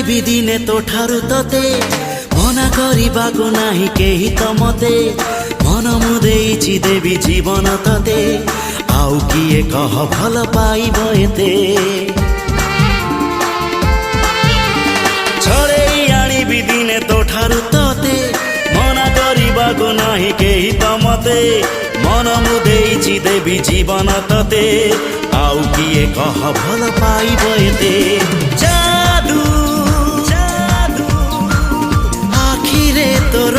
ଆଣିବି ଦିନେ ତୋଠାରୁ ତତେ ମନା କରିବାକୁ ନାହିଁ କେହି ତ ମତେ ମନ ମୁଁ ଦେଇଛି ଦେବି ଜୀବନ ତତେ ଆଉ କିଏ କହ ଭଲ ପାଇବ ଏତେ ଛଡ଼େଇ ଆଣିବି ଦିନେ ତୋଠାରୁ ତତେ ମନା କରିବାକୁ ନାହିଁ କେହି ତ ମତେ ମନ ମୁଁ ଦେଇଛି ଦେବି ଜୀବନ ତତେ ଆଉ କିଏ କହ ଭଲ ପାଇବ ଏତେ जादू जादू आखिरे तोर